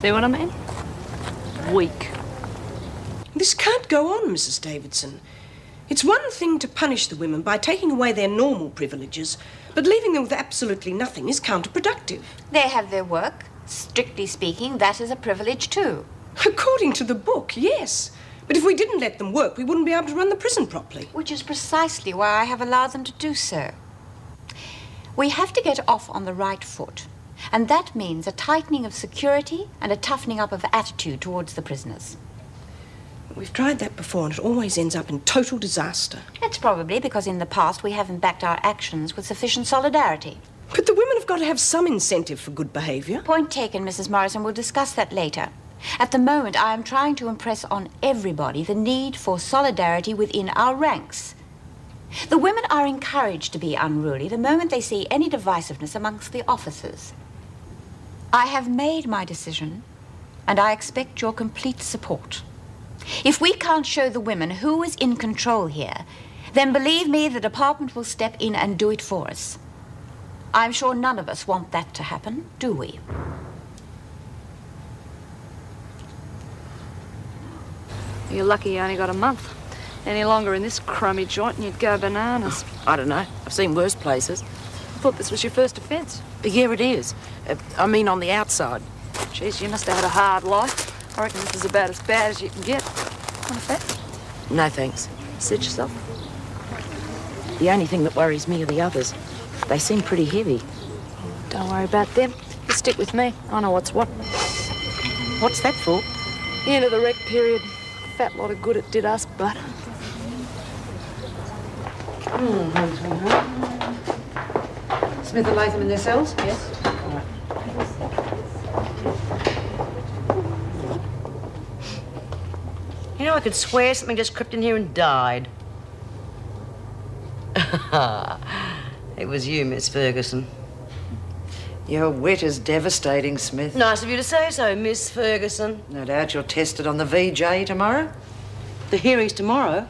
See what I mean? Weak. This can't go on, Mrs. Davidson. It's one thing to punish the women by taking away their normal privileges, but leaving them with absolutely nothing is counterproductive. They have their work. Strictly speaking, that is a privilege too. According to the book, yes. But if we didn't let them work, we wouldn't be able to run the prison properly. Which is precisely why I have allowed them to do so. We have to get off on the right foot. And that means a tightening of security and a toughening up of attitude towards the prisoners. We've tried that before, and it always ends up in total disaster. That's probably because in the past we haven't backed our actions with sufficient solidarity. But the women have got to have some incentive for good behaviour. Point taken, Mrs. Morrison. We'll discuss that later. At the moment, I am trying to impress on everybody the need for solidarity within our ranks. The women are encouraged to be unruly the moment they see any divisiveness amongst the officers. I have made my decision, and I expect your complete support. If we can't show the women who is in control here, then believe me, the department will step in and do it for us. I'm sure none of us want that to happen, do we? You're lucky you only got a month. Any longer in this crummy joint and you'd go bananas. I don't know. I've seen worse places. I thought this was your first offence. Yeah, it is. I mean, on the outside. Jeez, you must have had a hard life. I reckon this is about as bad as you can get. Want a fat? No, thanks. Suit yourself. The only thing that worries me are the others. They seem pretty heavy. Don't worry about them. You stick with me. I know what's what. What's that for? The end of the rec period. Fat lot of good it did us, but... Smith and Latham in their cells? Yes. You know, I could swear something just crept in here and died. It was you, Miss Ferguson. Your wet is devastating, Smith. Nice of you to say so, Miss Ferguson. No doubt you're tested on the VJ tomorrow. The hearing's tomorrow.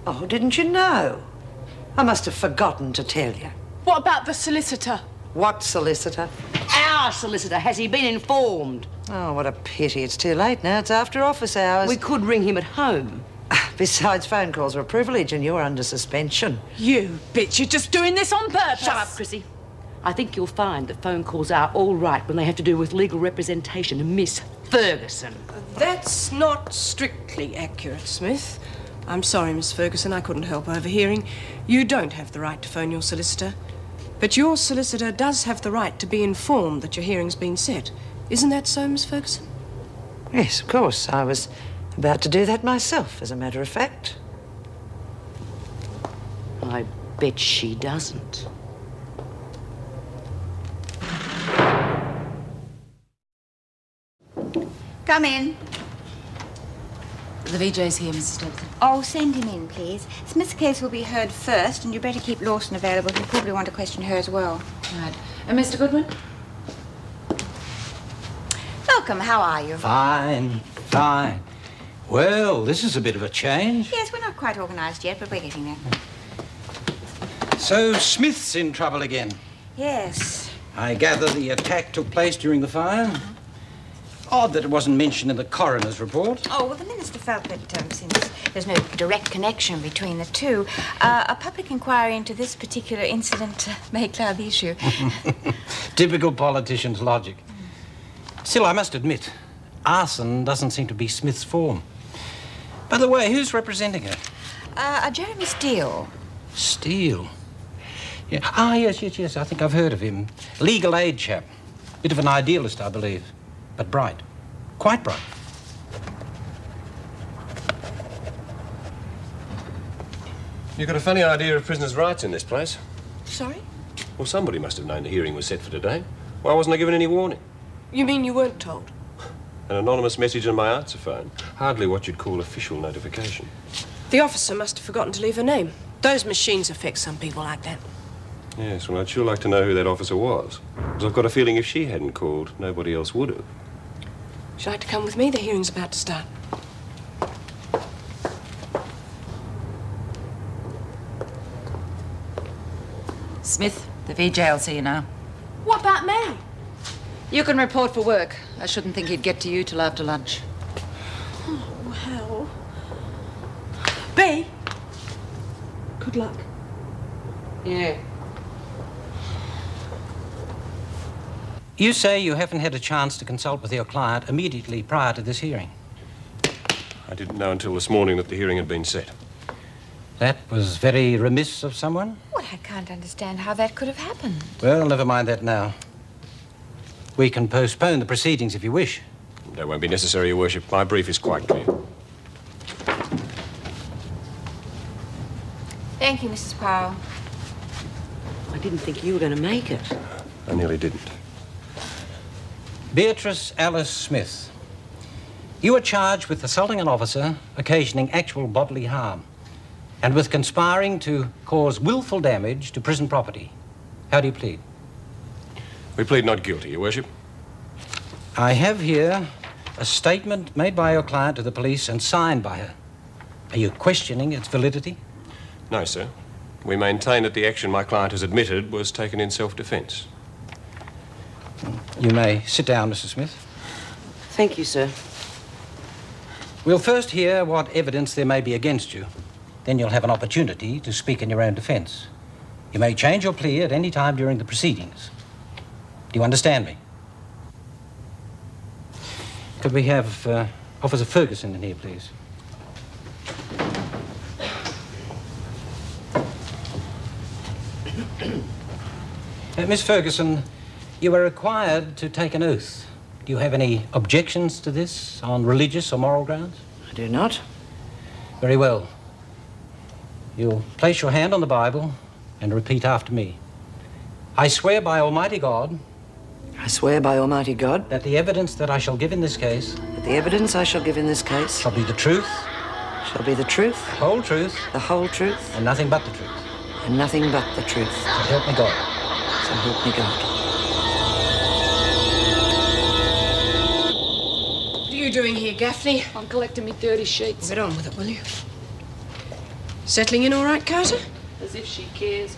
Oh, didn't you know? I must have forgotten to tell you. What about the solicitor? What solicitor? Our solicitor. Has he been informed? Oh, what a pity. It's too late now. It's after office hours. We could ring him at home. Besides, phone calls are a privilege and you're under suspension. You bitch, you're just doing this on purpose. Shut up, Chrissy. I think you'll find that phone calls are all right when they have to do with legal representation of Miss Ferguson. That's not strictly accurate, Smith. I'm sorry, Miss Ferguson, I couldn't help overhearing. You don't have the right to phone your solicitor. But your solicitor does have the right to be informed that your hearing's been set. Isn't that so, Miss Ferguson? Yes, of course. I was about to do that myself, as a matter of fact. I bet she doesn't. Come in. The VJ's here, Mrs. Davidson. Oh, send him in, please. Smith's case will be heard first, and you better keep Lawson available. He'll probably want to question her as well. Right. And Mr. Goodwin? Welcome, how are you? Fine, fine. Well, this is a bit of a change. Yes, we're not quite organised yet, but we're getting there. So Smith's in trouble again. Yes. I gather the attack took place during the fire. Odd that it wasn't mentioned in the coroner's report. Oh, well, the Minister felt that since there's no direct connection between the two, a public inquiry into this particular incident may cloud the issue. Typical politician's logic. Still, I must admit, arson doesn't seem to be Smith's form. By the way, who's representing her? Jeremy Steele. Steele? Yeah. Ah, yes, I think I've heard of him. Legal aid chap. Bit of an idealist, I believe. But bright. Quite bright. You've got a funny idea of prisoners' rights in this place. Sorry? Well, somebody must have known the hearing was set for today. Why wasn't I given any warning? You mean you weren't told? An anonymous message on my answer phone. Hardly what you'd call official notification. The officer must have forgotten to leave her name. Those machines affect some people like that. Yes, well, I'd sure like to know who that officer was. Because I've got a feeling if she hadn't called, nobody else would have. Would you like to come with me? The hearing's about to start. Smith, the VJ will see you now. What about me? You can report for work. I shouldn't think he'd get to you till after lunch. Oh, hell. B, good luck. Yeah. You say you haven't had a chance to consult with your client immediately prior to this hearing. I didn't know until this morning that the hearing had been set. That was very remiss of someone. Well, I can't understand how that could have happened. Well, never mind that now. We can postpone the proceedings if you wish. That won't be necessary, Your Worship. My brief is quite clear. Thank you, Mrs. Powell. I didn't think you were going to make it. I nearly didn't. Beatrice Alice Smith, you are charged with assaulting an officer, occasioning actual bodily harm, and with conspiring to cause willful damage to prison property. How do you plead? We plead not guilty, Your Worship. I have here a statement made by your client to the police and signed by her. Are you questioning its validity? No, sir. We maintain that the action my client has admitted was taken in self-defence. You may sit down, Mrs. Smith. Thank you, sir. We'll first hear what evidence there may be against you. Then you'll have an opportunity to speak in your own defence. You may change your plea at any time during the proceedings. Do you understand me? Could we have Officer Ferguson in here, please? Miss Ferguson, you are required to take an oath. Do you have any objections to this on religious or moral grounds? I do not. Very well. You'll place your hand on the Bible and repeat after me. I swear by Almighty God. I swear by Almighty God. That the evidence that I shall give in this case. That the evidence I shall give in this case. Shall be the truth. Shall be the truth. The whole truth. The whole truth. And nothing but the truth. And nothing but the truth. So help me God. So help me God. What are you doing here, Gaffney? I'm collecting me 30 sheets. Get on with it, will you? Settling in all right, Carter? As if she cares.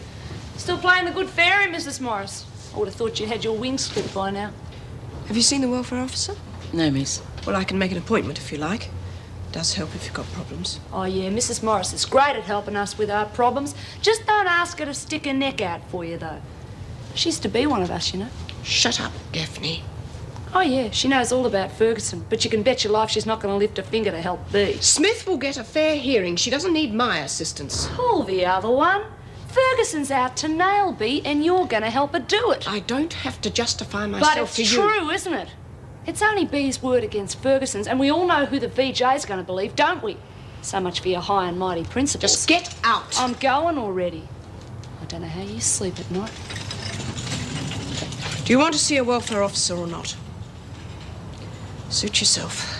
Still playing the good fairy, Mrs. Morris. I would have thought you'd had your wings clipped by now. Have you seen the welfare officer? No, miss. Well, I can make an appointment if you like. Does help if you've got problems. Oh, yeah, Mrs. Morris is great at helping us with our problems. Just don't ask her to stick her neck out for you, though. She used to be one of us, you know. Shut up, Gaffney. Oh, yeah, she knows all about Ferguson, but you can bet your life she's not going to lift a finger to help thee. Smith will get a fair hearing. She doesn't need my assistance. Pull the other one. Ferguson's out to nail Bee, and you're going to help her do it. I don't have to justify myself But it's to you. true, isn't it? It's only Bee's word against Ferguson's, and we all know who the VJ's going to believe, don't we? So much for your high and mighty principles. Just get out. I'm going already. I don't know how you sleep at night. Do you want to see a welfare officer or not? Suit yourself.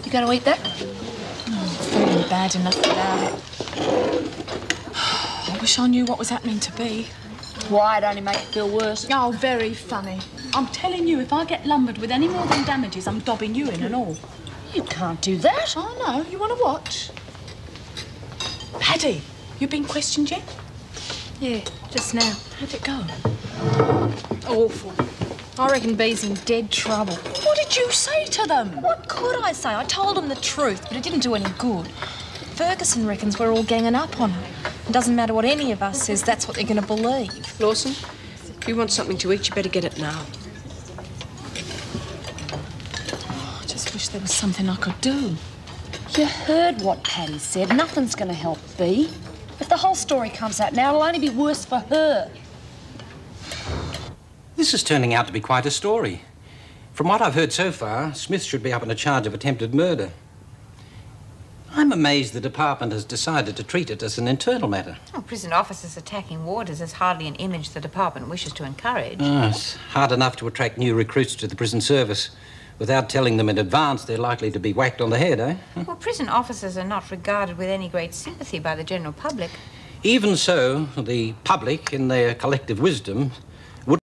You going to eat that? Feeling bad enough without it. I wish I knew what was happening to Bee. Why, it only make it feel worse. Oh, very funny. I'm telling you, if I get lumbered with any more than damages, I'm dobbing you in and all. You can't do that. I know. You want to watch? Paddy, you been questioned yet? Yeah, just now. How'd it go? Awful. I reckon Bee's in dead trouble. What did you say to them? What could I say? I told them the truth, but it didn't do any good. Ferguson reckons we're all ganging up on her. It doesn't matter what any of us says, that's what they're going to believe. Lawson, if you want something to eat, you better get it now. I just wish there was something I could do. You heard what Paddy said. Nothing's going to help Bee. If the whole story comes out now, it'll only be worse for her. This is turning out to be quite a story. From what I've heard so far, Smith should be up on a charge of attempted murder. I'm amazed the department has decided to treat it as an internal matter. Oh, prison officers attacking warders is hardly an image the department wishes to encourage. Oh, it's hard enough to attract new recruits to the prison service without telling them in advance they're likely to be whacked on the head, eh? Well, prison officers are not regarded with any great sympathy by the general public. Even so, the public, in their collective wisdom,